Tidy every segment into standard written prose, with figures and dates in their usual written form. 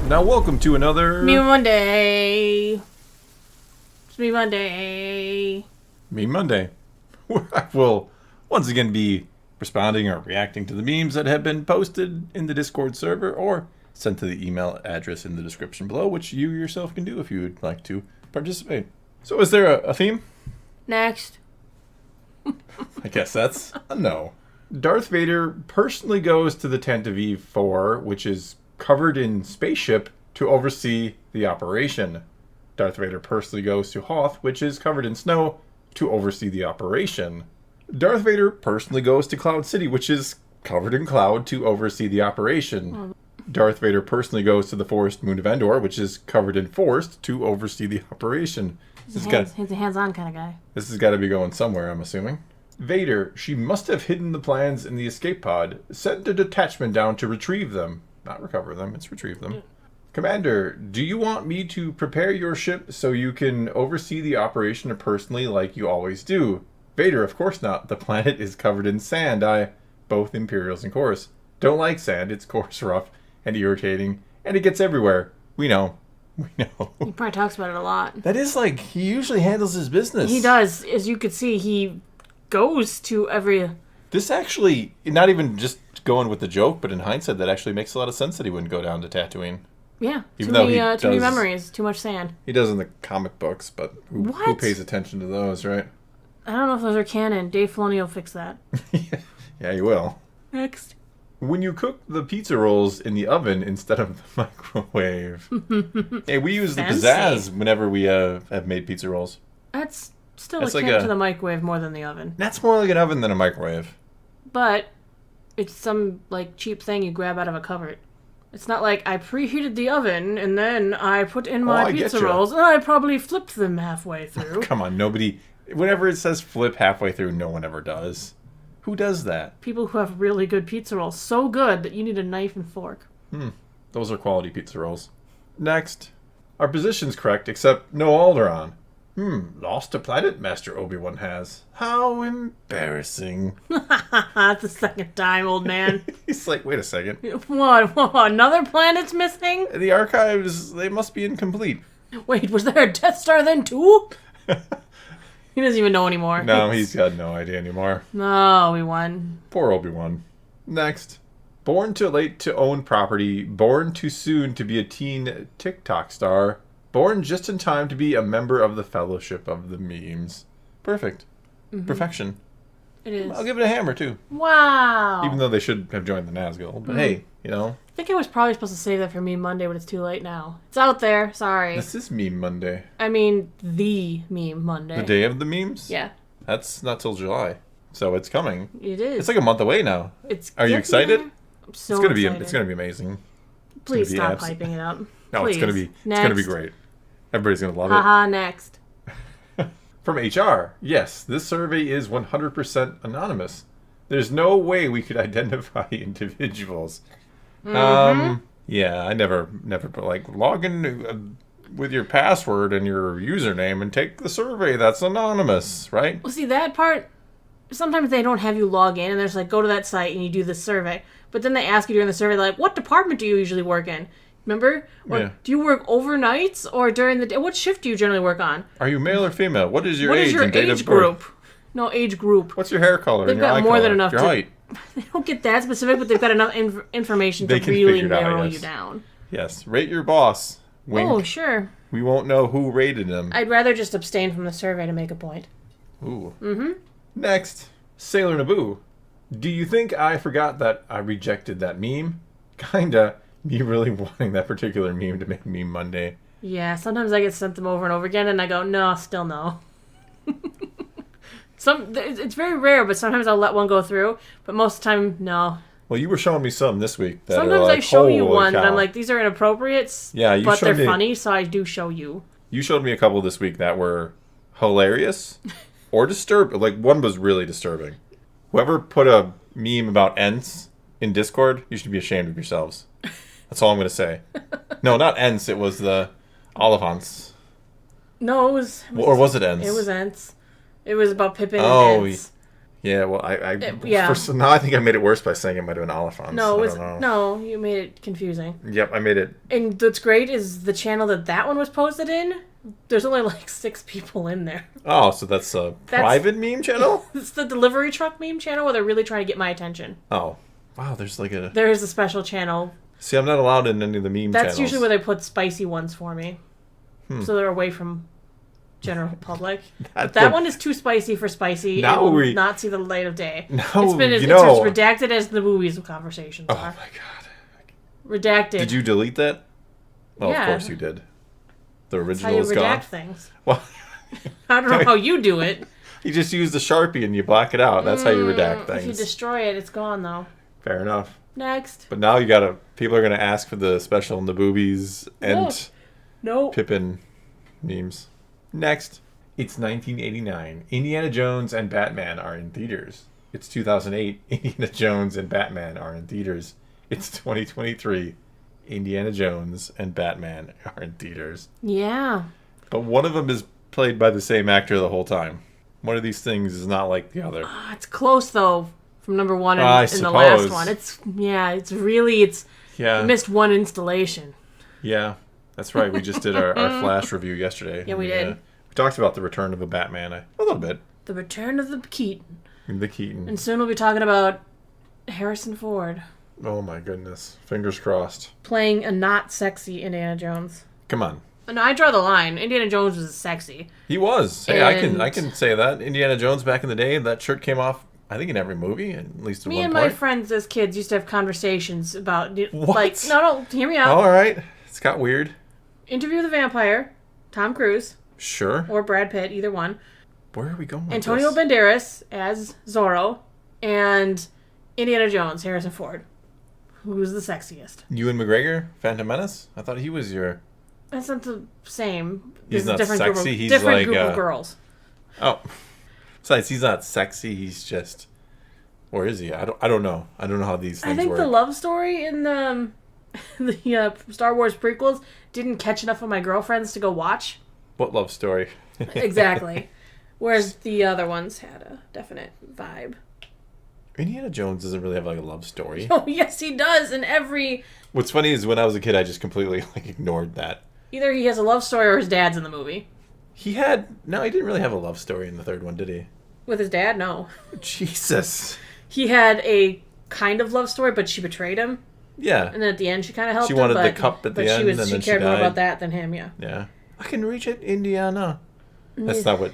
Now welcome to another... Me Monday. It's Me Monday. Me Monday. Where I will once again be responding or reacting to the memes that have been posted in the Discord server or sent to the email address in the description below, which you yourself can do if you would like to participate. So is there a theme? Next. I guess that's a no. Darth Vader personally goes to the tent of Eve 4, which is covered in spaceship, to oversee the operation. Darth Vader personally goes to Hoth, which is covered in snow, to oversee the operation. Darth Vader personally goes to Cloud City, which is covered in cloud, to oversee the operation. Darth Vader personally goes to the forest moon of Endor, which is covered in forest, to oversee the operation. He's a hands-on kind of guy. This has got to be going somewhere, I'm assuming. Vader, she must have hidden the plans in the escape pod, sent a detachment down to retrieve them. Not recover them, it's retrieve them. Commander, do you want me to prepare your ship so you can oversee the operation personally like you always do? Vader, of course not. The planet is covered in sand. Both Imperials and course. Don't like sand. It's coarse, rough, and irritating, and it gets everywhere. We know. We know. He probably talks about it a lot. That is like, he usually handles his business. He does. As you could see, he goes to every... This actually, not even just going with the joke, but in hindsight, that actually makes a lot of sense that he wouldn't go down to Tatooine. Yeah. Even though he too many does- memories. Too much sand. He does in the comic books, but who What? pays attention to those, right? I don't know if those are canon. Dave Filoni will fix that. Yeah, you will. Next. When you cook the pizza rolls in the oven instead of the microwave. Hey, we use the Fancy. pizzazz whenever we have made pizza rolls. That's still That's akin like to the microwave more than the oven. That's more like an oven than a microwave. But it's some like cheap thing you grab out of a cupboard. It's not like I preheated the oven and then I put in my I get pizza ya. rolls and I probably flipped them halfway through. Come on, nobody... Whenever it says flip halfway through, no one ever does. Who does that? People who have really good pizza rolls, so good that you need a knife and fork. Those are quality pizza rolls. Next. Our position's correct, except no Alderaan. Lost a planet, Master Obi-Wan has. How embarrassing. That's the second time, old man. He's like, wait a second. What? Another planet's missing? The archives, they must be incomplete. Wait, was there a Death Star then too? He doesn't even know anymore. No, he's got no idea anymore. No, we won. Poor Obi-Wan. Next. Born too late to own property. Born too soon to be a teen TikTok star. Born just in time to be a member of the Fellowship of the Memes. Perfect. Perfection. It is. I'll give it a hammer, too. Wow. Even though they should have joined the Nazgul. But hey, you know. I think I was probably supposed to save that for Meme Monday, but it's too late now. It's out there. Sorry. This is Meme Monday. I mean, the Meme Monday. The day of the memes? Yeah, That's not till July. So it's coming. it is. It's like a month away now. It's Are you getting excited? there. I'm so It's gonna excited. be amazing. Please be stop abs- hyping it up. No, Please. it's gonna be Next. great. Everybody's gonna love it. Haha, next. From HR, yes, this survey is 100% anonymous. There's no way we could identify individuals. Yeah, I never put like log in with your password and your username and take the survey. That's anonymous, right? Well, see, that part, sometimes they don't have you log in, and there's like, go to that site and you do this survey. But then they ask you during the survey, like, what department do you usually work in? Remember? Or Yeah. do you work overnights or during the day? What shift do you generally work on? Are you male or female? What is your What age is your and date age of birth? group? No, age group. What's your hair color They've and your got eye more color? than enough your to- height? They don't get that specific, but they've got enough information They to can really figure it out, narrow yes. you down. Yes, rate your boss. Wink. Oh, sure. We won't know who rated him. I'd rather just abstain from the survey to make a point. Ooh. Next, Sailor Naboo. Do you think I forgot that I rejected that meme? Kinda. Me really wanting that particular meme to make Meme Monday. Yeah, sometimes I get sent them over and over again, and I go, no, still no. It's very rare, but sometimes I'll let one go through. But most of the time, no. Well, you were showing me some this week. That Sometimes are like, I show you holy one, cow. and I'm like, these are inappropriate, Yeah, you but they're showed me- funny, so I do show you. You showed me a couple this week that were hilarious or disturbing. Like, one was really disturbing. Whoever put a meme about Ents in Discord, you should be ashamed of yourselves. That's all I'm going to say. No, not Ents. It was the Olivants. No, it was Or was it Ents? It was Ents. It was about Pippin Oh, and Ents. Yeah, well, yeah. Now I think I made it worse by saying it might have been Oliphants. No, you made it confusing. Yep, I made it. And what's great is the channel that one was posted in, there's only like 6 people in there. Oh, so that's a private meme channel? It's the delivery truck meme channel where they're really trying to get my attention. Oh. Wow, there is a special channel. See, I'm not allowed in any of the meme channels. That's usually where they put spicy ones for me. So they're away from general public. That one is too spicy for spicy. It will not see the light of day. No, it's as redacted as the movies conversations are. Oh my god. Redacted. Did you delete that? Well, yeah. Of course you did. The original That's is how you gone. redact things. Well, I don't know how you do it. You just use the Sharpie and you black it out. That's how you redact things. If you destroy it, it's gone though. Fair enough. Next. But now people are gonna ask for the special Naboobies and Pippin memes. Next. It's 1989. Indiana Jones and Batman are in theaters. It's 2008. Indiana Jones and Batman are in theaters. It's 2023. Indiana Jones and Batman are in theaters. Yeah. But one of them is played by the same actor the whole time. One of these things is not like the other. It's close though from number 1 and the last one. You missed one installation. Yeah. That's right. We just did our Flash review yesterday. Yeah, we did. We talked about the return of the Batman a little bit. The return of the Keaton. The Keaton. And soon we'll be talking about Harrison Ford. Oh my goodness. Fingers crossed. Playing a not sexy Indiana Jones. Come on. No, I draw the line. Indiana Jones was sexy. He was. Hey, I can say that. Indiana Jones back in the day, that shirt came off, I think, in every movie, at least at one point. Me and my friends as kids used to have conversations about... What? Like, no, hear me out. All right. It's got weird. Interview with the Vampire, Tom Cruise. Sure. Or Brad Pitt, either one. Where are we going with Antonio Banderas as Zorro, and Indiana Jones, Harrison Ford. Who's the sexiest? Ewan McGregor, Phantom Menace? I thought he was your... That's not the same. He's not sexy. He's different like group of girls. Oh. Besides, he's not sexy. He's just... Where is he? I don't know. I don't know how these things work. I think the love story in the Star Wars prequels didn't catch enough of my girlfriends to go watch. What love story? Exactly. Whereas the other ones had a definite vibe. Indiana Jones doesn't really have like a love story. Oh, yes, he does. In every... What's funny is when I was a kid, I just completely ignored that. Either he has a love story or his dad's in the movie. No, he didn't really have a love story in the third one, did he? With his dad? No. Jesus. He had a kind of love story, but she betrayed him. Yeah. And then at the end, she kind of helped him. She wanted the cup at the end, and then she cared more about that than him, yeah. Yeah. I can reach it, Indiana. That's not what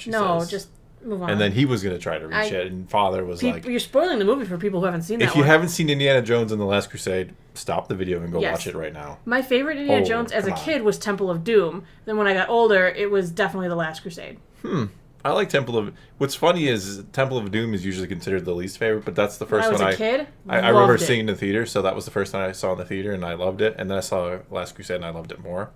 she says. No, just move on. And then he was going to try to reach it, and Father was like... You're spoiling the movie for people who haven't seen that one. If you haven't seen Indiana Jones and the Last Crusade, stop the video and go watch it right now. My favorite Indiana Jones as a kid was Temple of Doom. Then when I got older, it was definitely The Last Crusade. I like Temple of... What's funny is Temple of Doom is usually considered the least favorite, but that's the first one I was a kid, I remember seeing in the theater, so that was the first time I saw in the theater, and I loved it. And then I saw Last Crusade, and I loved it more.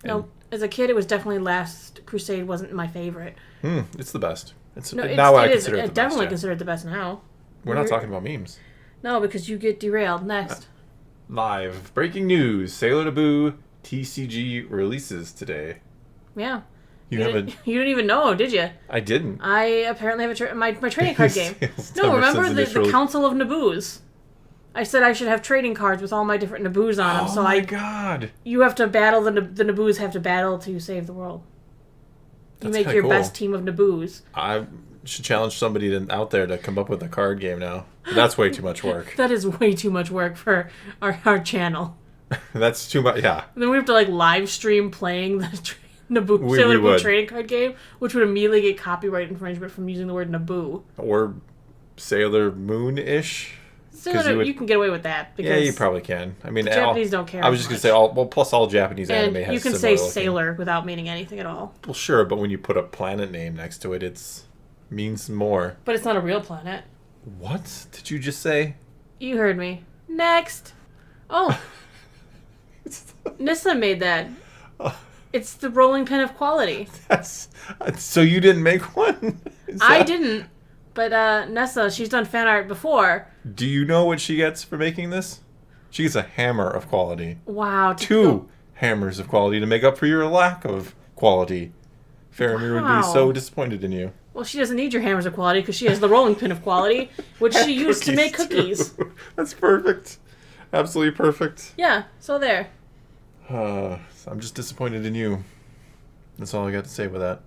No, as a kid, it was definitely Last Crusade wasn't my favorite. It's the best. I consider it the best. Definitely considered the best now. We're not talking about memes. No, because you get derailed. Next. Live. Breaking news. Sailor Naboo TCG releases today. Yeah. You didn't even know, did you? I didn't. I apparently have my trading card game. No, remember the Council of Naboos? I said I should have trading cards with all my different Naboos on them. Oh my god. You have to battle, the Naboos have to battle to save the world. You make your best team of Naboos. I should challenge somebody out there to come up with a card game now. But that's way too much work. That is way too much work for our channel. That's too much, yeah. And then we have to live stream playing the Sailor Naboo trading card game, which would immediately get copyright infringement from using the word Naboo. Or Sailor Moonish. You can get away with that. Because yeah, you probably can. I mean, the Japanese don't care. I was just going to say, plus all Japanese anime has you can say sailor without meaning anything at all. Well, sure, but when you put a planet name next to it, means more. But it's not a real planet. What did you just say? You heard me. Next. Oh. Nissa made that. It's the rolling pin of quality. So you didn't make one? I didn't. But Nessa, she's done fan art before. Do you know what she gets for making this? She gets a hammer of quality. Wow. 2 hammers of quality to make up for your lack of quality. Faramir would be so disappointed in you. Well, she doesn't need your hammers of quality because she has the rolling pin of quality, which she used to make cookies. Too. That's perfect. Absolutely perfect. Yeah, so there. I'm just disappointed in you. That's all I got to say with that.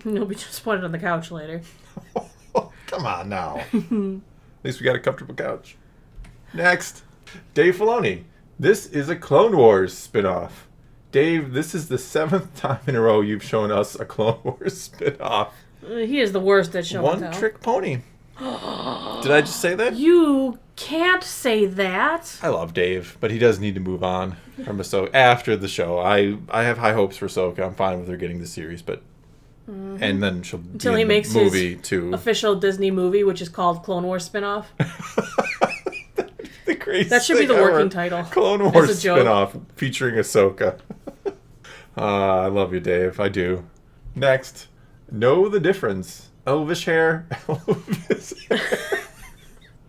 You'll be disappointed on the couch later. Come on now. At least we got a comfortable couch. Next, Dave Filoni. This is a Clone Wars spinoff. Dave, this is the 7th time in a row you've shown us a Clone Wars spinoff. He is the worst at showing One trick pony. Did I just say that? You can't say that. I love Dave, but he does need to move on from Ahsoka after the show. I have high hopes for Ahsoka. I'm fine with her getting the series, but and then she'll Until be he in makes the movie his too. official Disney movie, which is called Clone Wars spinoff. The craziest That should be the thing working ever. title. Clone Wars As a joke. spinoff featuring Ahsoka. I love you, Dave. I do. Next, know the difference. Elvis hair. Elvis hair.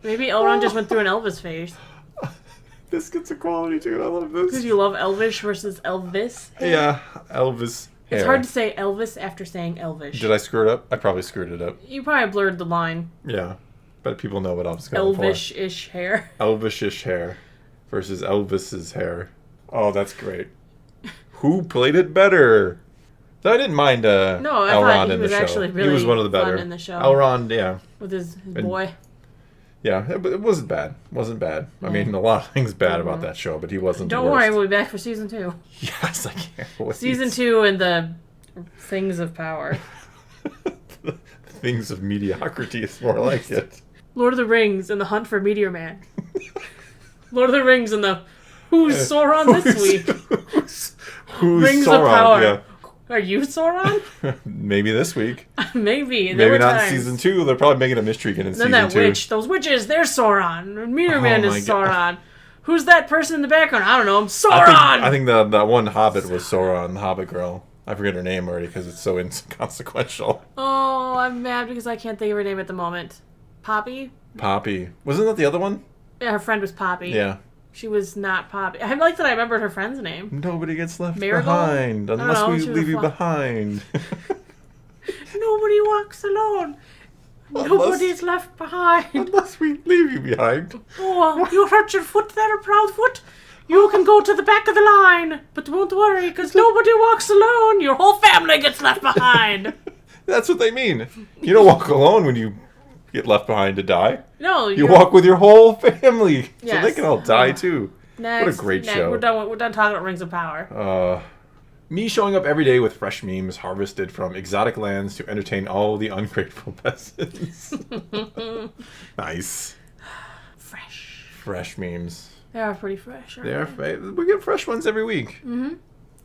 Maybe Elrond just went through an Elvis phase. This gets a quality too. I love this. Because you love Elvish versus Elvis. Yeah, Elvis hair. It's hard to say Elvis after saying Elvish. Did I screw it up? I probably screwed it up. You probably blurred the line. Yeah, but people know what I was going for. Elvish-ish hair. Elvish-ish hair versus Elvis's hair. Oh, that's great. Who played it better? So I didn't mind No, I Elrond thought he in the was show. actually really he was one of the better. fun in the show. Elrond, yeah. With his boy. Yeah, it wasn't bad. Wasn't bad. I mean, a lot of things bad about that show, but he wasn't Don't the worst. worry, we'll be back for season 2. Yes, I can't wait. Season 2 and the Things of Power. The Things of Mediocrity is more like it. Lord of the Rings and the Hunt for Meteor Man. Lord of the Rings and the Who's Sauron this week? Who's Rings Sauron? of Power. Yeah. Are you Sauron? Maybe this week. Maybe. Maybe not in season 2. They're probably making a mystery again in Then season that 2. witch. Those witches, they're Sauron. Meteor Man my is God. Sauron. Who's that person in the background? I don't know. I'm Sauron! I think that one Hobbit was Sauron, the Hobbit girl. I forget her name already because it's so inconsequential. Oh, I'm mad because I can't think of her name at the moment. Poppy? Poppy. Wasn't that the other one? Yeah, her friend was Poppy. Yeah. She was not Poppy. I like that I remembered her friend's name. Nobody gets left Marigold? behind I don't unless know, we she was leave a you fly. behind. Nobody walks alone. Nobody's left behind. Unless we leave you behind. Oh, you hurt your foot there, Proudfoot? You can go to the back of the line. But don't worry, because nobody walks alone. Your whole family gets left behind. That's what they mean. You don't walk alone when you get left behind to die. No, You walk with your whole family. So Yes. they can all die too. Next, What a great show. We're done talking about Rings of Power. Me showing up every day with fresh memes harvested from exotic lands to entertain all the ungrateful peasants. Nice. Fresh memes. They are pretty fresh. They are. We get fresh ones every week.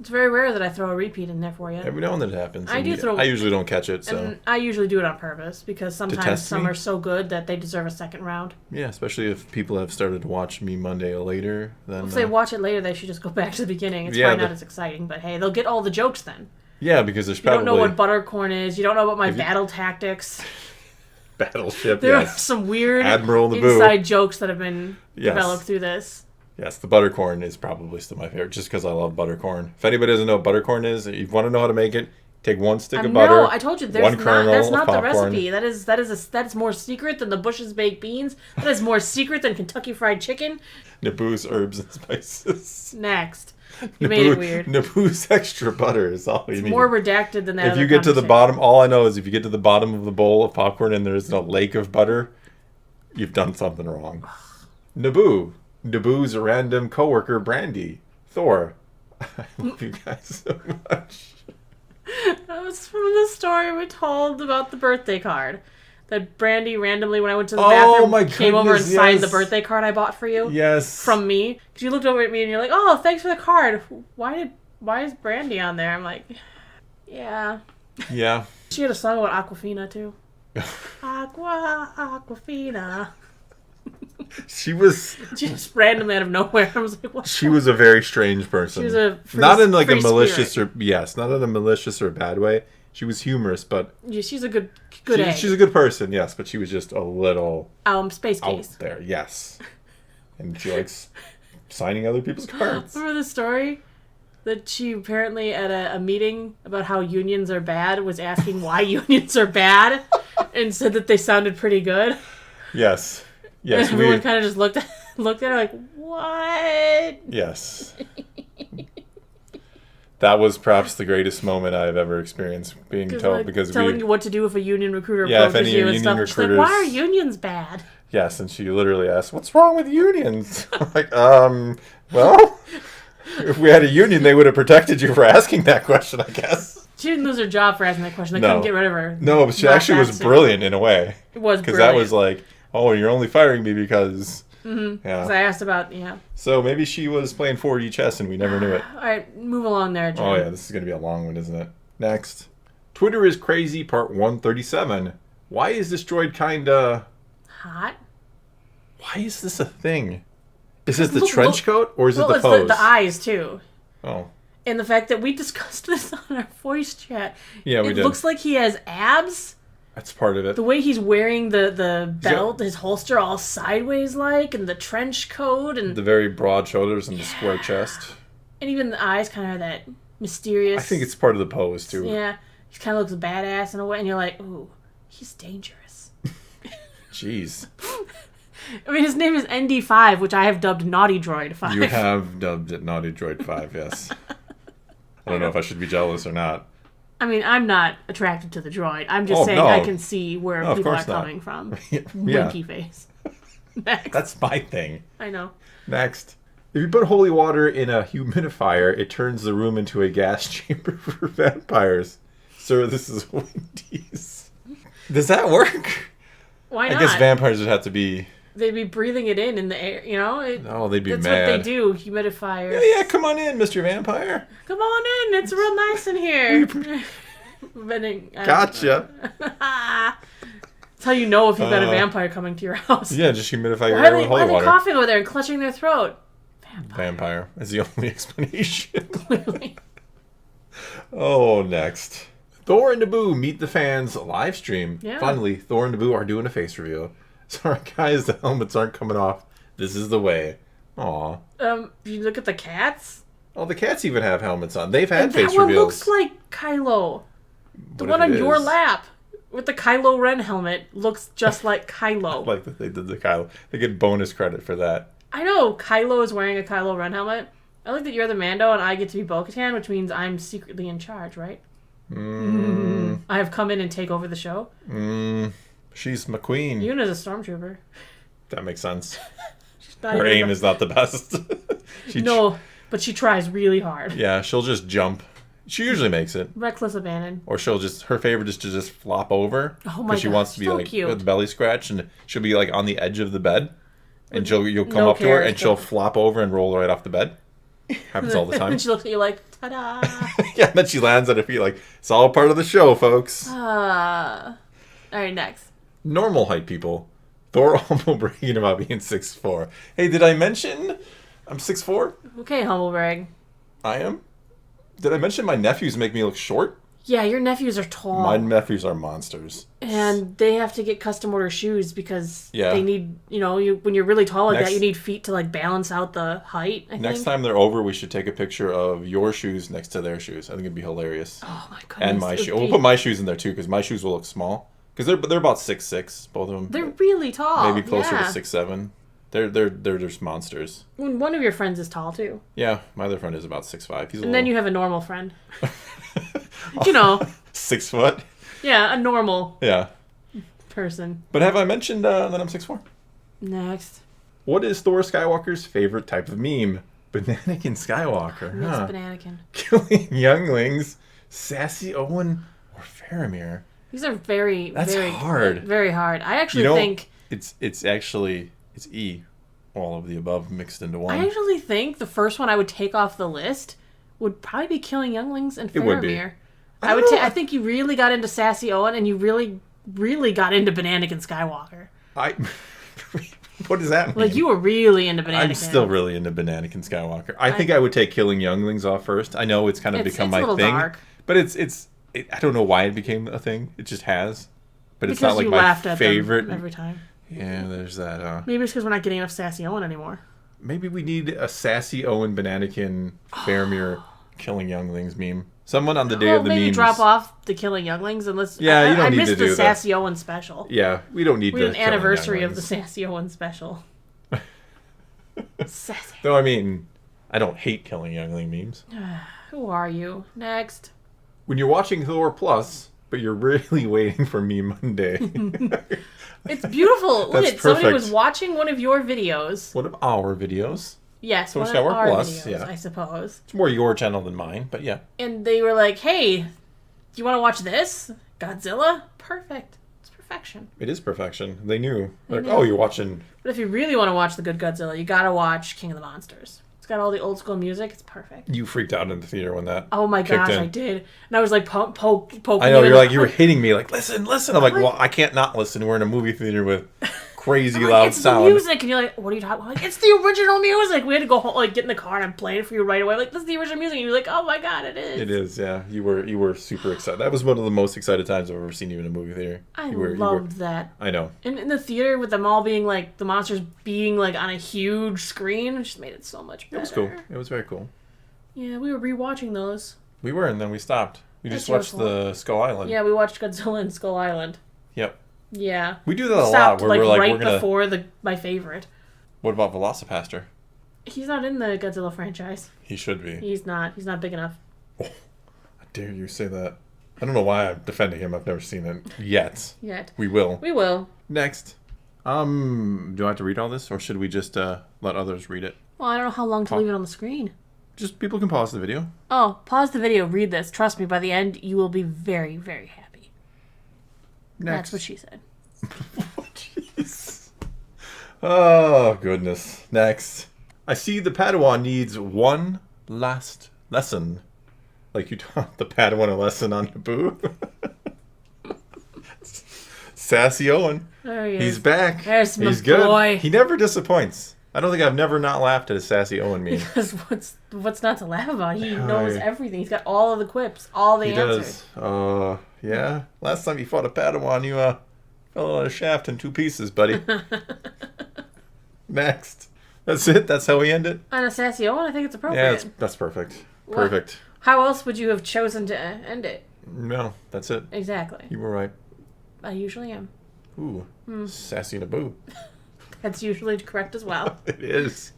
It's very rare that I throw a repeat in there for you. Every now and then it happens. I do throw- I usually don't catch it, so And I usually do it on purpose because sometimes test some me? are so good that they deserve a second round. yeah. Especially if people have started to watch me Monday or later, then If they watch it later, they should just go back to the beginning. It's Yeah, probably not the- as exciting, but hey, they'll get all the jokes then. yeah, because there's You probably don't know what buttercorn is. You don't know about my If you- battle tactics. battleship. There are Yes, some weird Admiral Naboo. inside jokes that have been Yes. developed through this. yes. The buttercorn is probably still my favorite, just because I love buttercorn. If anybody doesn't know what buttercorn is, if you want to know how to make it, take one stick of butter. No, I told you one kernel that's of not the popcorn. recipe. That's more secret than the Bush's baked beans. That is more secret than Kentucky Fried Chicken. Naboo's herbs and spices. Next, you made it weird. Naboo's extra butter is all you need. More redacted than that. If other you get to the conversation. bottom, all I know is if you get to the bottom of the bowl of popcorn and there's a lake of butter, you've done something wrong. Naboo's random coworker, Brandy. Thor. I love you guys so much. That was from the story we told about the birthday card. That Brandy randomly, when I went to the Oh, bathroom, my came over and goodness, signed the yes. birthday card I bought for you. Yes. From me. Because you looked over at me and you're like, oh, thanks for the card. Why is Brandy on there? I'm like, yeah. Yeah. She had a song about Aquafina, too. Aquafina. She was Just randomly out of nowhere. I was like, what? she was a very strange person. She was a free- not in like a free malicious spirit. not in a malicious or bad way. She was humorous, but Yeah, she's a good egg. she's a good person, yes, but she was just a little Space out Case. there, yes. And she likes signing other people's cards. Remember the story? that she apparently at a meeting about how unions are bad was asking why unions are bad and said that they sounded pretty good. Yes. Yes. And everyone kind of just looked at her like, what? Yes. That was perhaps the greatest moment I've ever experienced being told, like, because telling you what to do if a union recruiter if approaches any you and union stuff. She's like, recruiters, why are unions bad? Yes, and she literally asked, "What's wrong with unions?" I'm like, well, if we had a union, they would have protected you for asking that question, I guess. She didn't lose her job for asking that question. They couldn't get rid of her. No, but she actually was brilliant in a way. It was because brilliant. that was like, oh, you're only firing me because. Mm-hmm. Yeah. Because I asked about So maybe she was playing 4D chess and we never knew it. All right, move along there, Jim. Oh yeah, this is gonna be a long one, isn't it? Next, Twitter is crazy, part 137. Why is this droid kinda hot? Why is this a thing? Is it the trench coat or is it the it's pose? The eyes too. Oh. And the fact that we discussed this on our voice chat. Yeah, we did. It looks like he has abs. That's part of it. The way he's wearing the belt, his holster all sideways like, and the trench coat, and the very broad shoulders and the square chest. And even the eyes kind of are that mysterious. I think it's part of the pose too. Yeah, he kind of looks badass in a way, and you're like, ooh, he's dangerous. Jeez. I mean, his name is ND5, which I have dubbed Naughty Droid 5. You have dubbed it Naughty Droid 5, yes. I don't know if I should be jealous or not. I mean, I'm not attracted to the droid. I'm just saying I can see where people are coming from. Winky face. Next. That's my thing. I know. Next. If you put holy water in a humidifier, it turns the room into a gas chamber for vampires. Sir, this is Wendy's. Does that work? Why not? I guess vampires would have to be... They'd be breathing it in the air, you know? No, they'd be mad. That's what they do, humidifiers. Yeah, come on in, Mr. Vampire. Come on in, it's real nice in here. Gotcha. That's how you know if you've got a vampire coming to your house. Yeah, just humidify your air with holy water. Why are they coughing over there and clutching their throat? Vampire is the only explanation. Clearly. Oh, next. Thor and Naboo meet the fans live stream. Yeah. Finally, Thor and Naboo are doing a face reveal. Sorry, guys, the helmets aren't coming off. This is the way. Aw. You look at the cats? Oh, the cats even have helmets on. They've had face reveals. That one looks like Kylo. The one on your lap with the Kylo Ren helmet looks just like Kylo. I like that they did the Kylo. They get bonus credit for that. I know Kylo is wearing a Kylo Ren helmet. I like that you're the Mando and I get to be Bo-Katan, which means I'm secretly in charge, right? I have come in and take over the show. She's McQueen. Yuna's a stormtrooper. That makes sense. Her aim is not the best. But she tries really hard. Yeah, she'll just jump. She usually makes it. Reckless abandon. Or her favorite is to just flop over. Oh my god. Because she wants to be like cute. with belly scratch, and she'll be like on the edge of the bed. And you'll come up to her and she'll flop over and roll right off the bed. Happens all the time. And she looks at you like, ta-da. Yeah, and then she lands at her feet like, it's all part of the show, folks. All right, next. Normal height people. Thor humble bragging about being 6'4". Hey, did I mention I'm 6'4"? Okay, humble brag. I am? Did I mention my nephews make me look short? Yeah, your nephews are tall. My nephews are monsters. And they have to get custom order shoes because they need, when you're really tall like that, you need feet to like balance out the height, I think. Next time they're over, we should take a picture of your shoes next to their shoes. I think it'd be hilarious. Oh my goodness. And my shoes. We'll put my shoes in there too because my shoes will look small. Because they're about 6'6", both of them. They're really tall. Maybe closer to 6'7". They're just monsters. One of your friends is tall too. Yeah, my other friend is about 6'5". Then you have a normal friend. 6 foot. Yeah, a normal. Yeah. Person. But have I mentioned that I'm 6'4"? Next. What is Thor Skywalker's favorite type of meme? Bananakin Skywalker. What's Bananakin? Killing younglings, Sassy Owen, or Faramir. These are very hard. Very hard. I actually think it's E, all of the above mixed into one. I actually think the first one I would take off the list would probably be Killing Younglings and Faramir. It would be. I think you really got into Sassy Owen and you really, really got into Bananakin Skywalker. What does that mean? Like, you were really into Bananakin. I'm still really into Bananakin Skywalker. I think I would take Killing Younglings off first. I know it's kind of become my thing. Dark. But I don't know why it became a thing. It just has. But it's not like my favorite. Every time. Yeah, there's that. Maybe it's because we're not getting enough Sassy Owen anymore. Maybe we need a Sassy Owen, Bananakin, Faramir killing younglings meme. Someone on the day of the maybe memes. drop off the killing younglings and let's. Yeah, you don't need to do that. I missed the Sassy Owen special. Yeah, we don't need. We had an anniversary of the Sassy Owen special. Sassy. No, I mean, I don't hate killing youngling memes. Who are you? Next. When you're watching Thor Plus, but you're really waiting for Meme Monday. It's beautiful. Look at somebody perfect. was watching one of your videos. One of our videos. Yes, So one it's of Network our Plus, videos, yeah. I suppose. It's more your channel than mine, but yeah. And they were like, "Hey, do you want to watch this? Godzilla? Perfect. It's perfection." It is perfection. They knew. Like, knew. oh, you're watching. But if you really want to watch the good Godzilla, you gotta watch King of the Monsters. It's got all the old school music. It's perfect. You freaked out in the theater when that. Oh my kicked gosh, in. I did. And I was like poking. I know, you you're like, you were like, hitting me, like, listen. I'm like, well, I can't not listen. We're in a movie theater with crazy I'm like, loud it's sound. the music, and you're like, "What are you talking about?" Like, it's the original music. We had to go home, like, get in the car and I'm playing it for you right away. Like, this is the original music. And you're like, "Oh my god, it is." It is, yeah. You were super excited. That was one of the most excited times I've ever seen you in a movie theater. I You were- loved that. I know. And in the theater with them all being like the monsters being like on a huge screen, it just made it so much better. It was cool. It was very cool. Yeah, we were rewatching those. We were, and then we stopped. We That's just watched your the Skull Island. Yeah, we watched Godzilla and Skull Island. Yep. Yeah. We do that a lot. Stopped Where like we're like, right we're gonna. before my favorite. What about Velocipaster? He's not in the Godzilla franchise. He should be. He's not. He's not big enough. Oh, I dare you say that. I don't know why I'm defending him. I've never seen it yet. Yet. We will. We will. Next. Do I have to read all this, or should we just let others read it? Well, I don't know how long to leave it on the screen. Just people can pause the video. Oh, pause the video, read this. Trust me, by the end, you will be very, very happy. Next. That's what she said. Oh, jeez. Oh, goodness. Next. I see the Padawan needs one last lesson. Like you taught the Padawan a lesson on Naboo. Sassy Owen. There he is. He's back. There's my He's good. boy. He never disappoints. I don't think I've never not laughed at a Sassy Owen meme. Because what's not to laugh about? He knows everything. He's got all of the quips, all the He answers. does. Yeah. Last time you fought a Padawan, you fell on a shaft in 2 pieces, buddy. Next. That's it? That's how we end it? On a Sassy Owen, I think it's appropriate. Yeah, that's perfect. What? Perfect. How else would you have chosen to end it? No, that's it. Exactly. You were right. I usually am. Ooh, Sassy Naboo. That's usually correct as well. It is.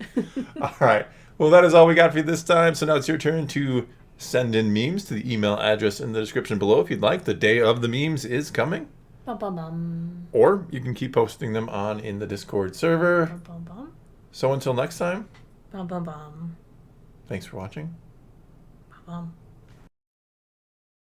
All right. Well, that is all we got for you this time. So now it's your turn to send in memes to the email address in the description below if you'd like. The day of the memes is coming. Bum, bum, bum. Or you can keep posting them on in the Discord server. Bum, bum, bum. So until next time, Bum, bum, bum. thanks for watching. Bum, bum.